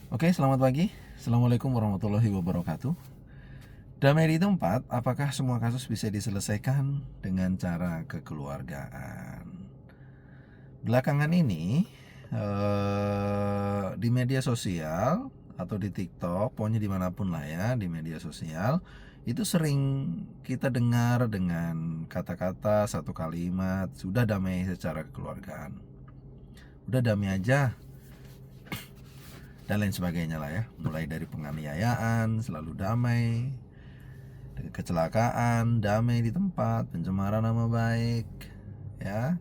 Oke, selamat pagi. Assalamualaikum warahmatullahi wabarakatuh. Damai di tempat, apakah semua kasus bisa diselesaikan dengan cara kekeluargaan? Belakangan ini, di media sosial atau di TikTok, pokoknya dimanapun lah ya, di media sosial, itu sering kita dengar dengan kata-kata satu kalimat, sudah damai secara kekeluargaan. Udah damai aja, dan lain sebagainya lah ya. Mulai dari penganiayaan selalu damai, kecelakaan damai di tempat, pencemaran nama baik, ya,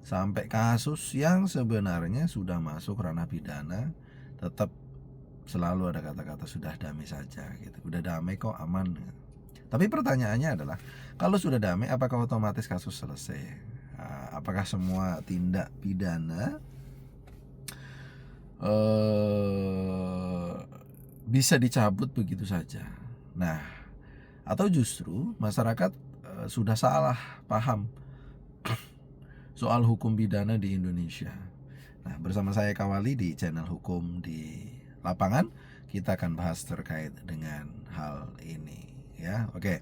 sampai kasus yang sebenarnya sudah masuk ranah pidana, tetap selalu ada kata-kata sudah damai saja gitu. Udah damai kok, aman. Tapi pertanyaannya adalah, kalau sudah damai apakah otomatis kasus selesai? Apakah semua tindak pidana bisa dicabut begitu saja? Nah, atau justru masyarakat sudah salah paham soal hukum pidana di Indonesia. Nah, bersama saya Kawali di channel Hukum di Lapangan, kita akan bahas terkait dengan hal ini ya. Oke.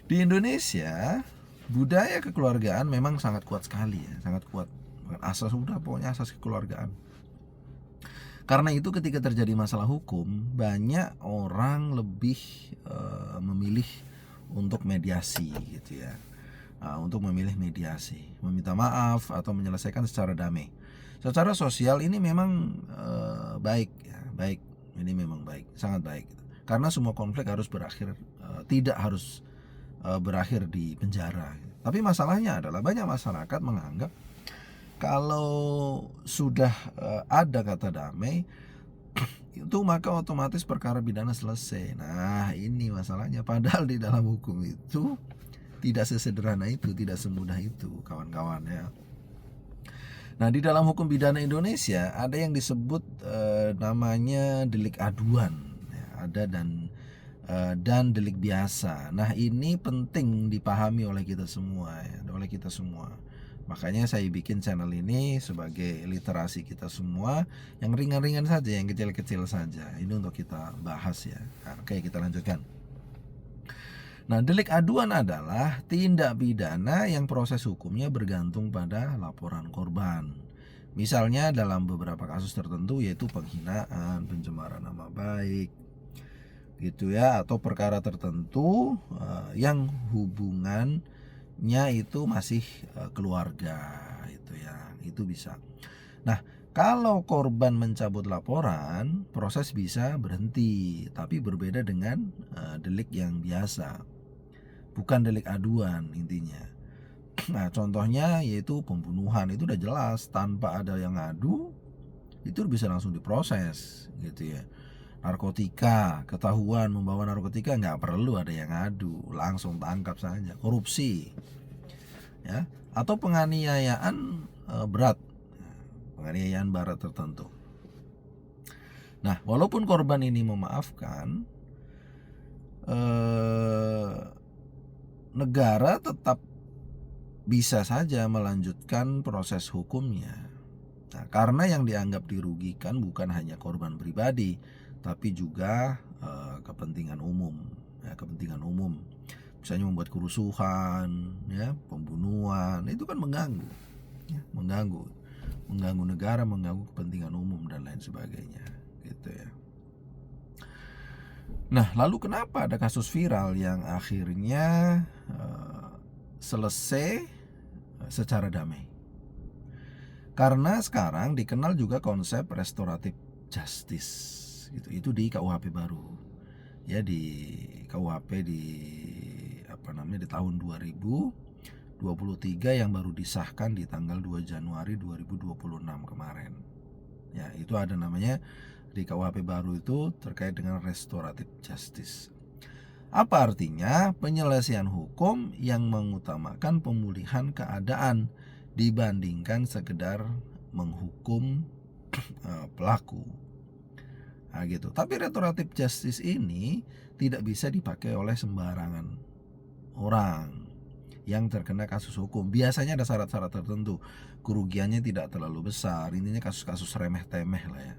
Di Indonesia, budaya kekeluargaan memang sangat kuat sekali ya, sangat kuat. Asas sudah pokoknya asas kekeluargaan. Karena itu ketika terjadi masalah hukum, banyak orang lebih memilih untuk mediasi gitu ya. Untuk memilih mediasi, meminta maaf atau menyelesaikan secara damai. Secara sosial ini memang baik ya, baik. Ini memang baik, sangat baik. Karena semua konflik harus berakhir, tidak harus berakhir di penjara. Tapi masalahnya adalah banyak masyarakat menganggap kalau sudah ada kata damai itu maka otomatis perkara pidana selesai. Nah, ini masalahnya. Padahal di dalam hukum itu tidak sesederhana itu, tidak semudah itu, kawan-kawan ya. Nah, di dalam hukum pidana Indonesia ada yang disebut namanya delik aduan, ya, ada dan delik biasa. Nah, ini penting dipahami oleh kita semua ya, oleh kita semua. Makanya saya bikin channel ini sebagai literasi kita semua, yang ringan-ringan saja, yang kecil-kecil saja. Ini untuk kita bahas ya. Nah, oke, kita lanjutkan. Nah, delik aduan adalah tindak pidana yang proses hukumnya bergantung pada laporan korban. Misalnya dalam beberapa kasus tertentu yaitu penghinaan, pencemaran nama baik, gitu ya, atau perkara tertentu yang hubungannya itu masih keluarga, itu ya, itu bisa. Nah, kalau korban mencabut laporan, proses bisa berhenti, tapi berbeda dengan delik yang biasa, bukan delik aduan intinya. Nah, contohnya yaitu pembunuhan, itu udah jelas tanpa ada yang ngadu, itu bisa langsung diproses, gitu ya. Narkotika, ketahuan membawa narkotika, nggak perlu ada yang ngadu, langsung tangkap saja. Korupsi, ya, atau penganiayaan berat, penganiayaan berat tertentu. Nah, walaupun korban ini memaafkan, negara tetap bisa saja melanjutkan proses hukumnya. Nah, karena yang dianggap dirugikan bukan hanya korban pribadi, tapi juga kepentingan umum, ya, kepentingan umum. Misalnya membuat kerusuhan, ya, pembunuhan, itu kan mengganggu, ya, mengganggu negara, mengganggu kepentingan umum dan lain sebagainya, gitu ya. Nah, lalu kenapa ada kasus viral yang akhirnya selesai secara damai? Karena sekarang dikenal juga konsep restoratif justice, gitu. Itu di KUHP baru, ya, di KUHP di di tahun 2023 yang baru disahkan di tanggal 2 Januari 2026 kemarin. Ya, itu ada namanya di KUHP baru itu terkait dengan restoratif justice. Apa artinya? Penyelesaian hukum yang mengutamakan pemulihan keadaan dibandingkan sekedar menghukum pelaku. Nah, gitu. Tapi restoratif justice ini tidak bisa dipakai oleh sembarangan orang yang terkena kasus hukum. Biasanya ada syarat-syarat tertentu. Kerugiannya tidak terlalu besar. Intinya kasus-kasus remeh-temeh lah ya.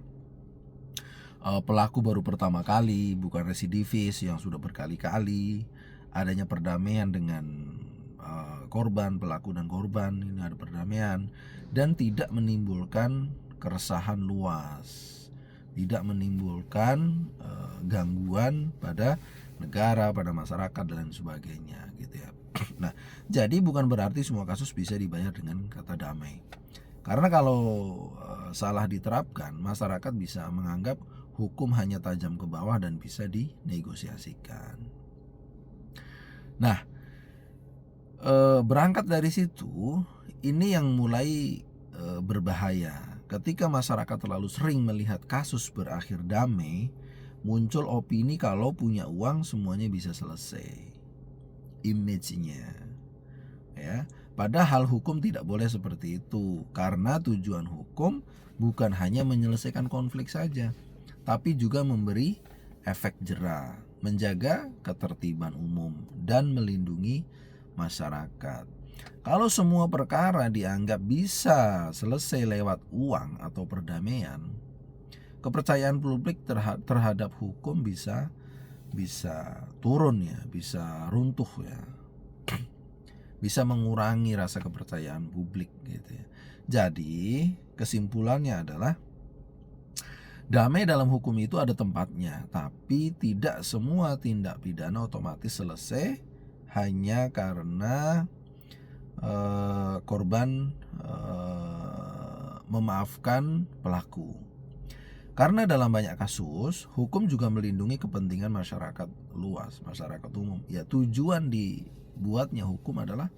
pelaku baru pertama kali, bukan residivis yang sudah berkali-kali, adanya perdamaian dengan korban, pelaku dan korban, ini ada perdamaian, dan tidak menimbulkan keresahan luas, tidak menimbulkan gangguan pada negara, pada masyarakat dan sebagainya gitu ya. Nah, jadi bukan berarti semua kasus bisa dibayar dengan kata damai. Karena kalau salah diterapkan, masyarakat bisa menganggap hukum hanya tajam ke bawah dan bisa dinegosiasikan. Nah, berangkat dari situ, ini yang mulai berbahaya. Ketika masyarakat terlalu sering melihat kasus berakhir damai, muncul opini kalau punya uang semuanya bisa selesai. Image-nya, ya. Padahal hukum tidak boleh seperti itu, karena tujuan hukum bukan hanya menyelesaikan konflik saja, tapi juga memberi efek jera, menjaga ketertiban umum, dan melindungi masyarakat. Kalau semua perkara dianggap bisa selesai lewat uang atau perdamaian, kepercayaan publik terhadap hukum bisa turun ya, bisa runtuh ya, bisa mengurangi rasa kepercayaan publik gitu ya. Jadi kesimpulannya adalah damai dalam hukum itu ada tempatnya, tapi tidak semua tindak pidana otomatis selesai hanya karena korban memaafkan pelaku. Karena dalam banyak kasus, hukum juga melindungi kepentingan masyarakat luas, masyarakat umum. Ya, tujuan dibuatnya hukum adalah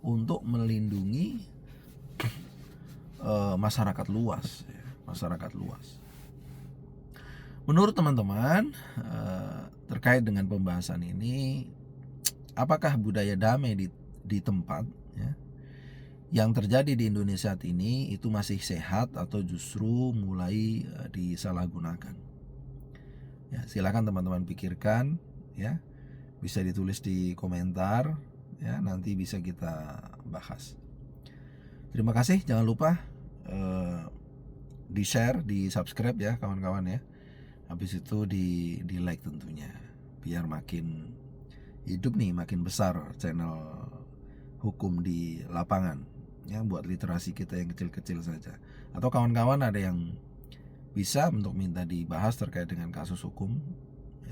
untuk melindungi masyarakat luas, ya, masyarakat luas. Menurut teman-teman, terkait dengan pembahasan ini, apakah budaya damai di tempat ya, yang terjadi di Indonesia saat ini itu masih sehat atau justru mulai disalahgunakan? Ya, silakan teman-teman pikirkan ya. Bisa ditulis di komentar ya, nanti bisa kita bahas. Terima kasih, jangan lupa di-share, di-subscribe ya kawan-kawan ya. Habis itu di like tentunya, biar makin hidup nih, makin besar channel hukum di lapangan ya, buat literasi kita yang kecil-kecil saja. Atau kawan-kawan ada yang bisa untuk minta dibahas terkait dengan kasus hukum,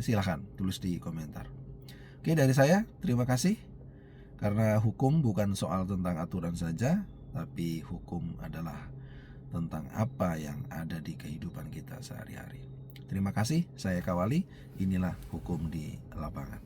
silahkan tulis di komentar. Oke, dari saya terima kasih. Karena hukum bukan soal tentang aturan saja, tapi hukum adalah tentang apa yang ada di kehidupan kita sehari-hari. Terima kasih, saya Kawali. Inilah hukum di lapangan.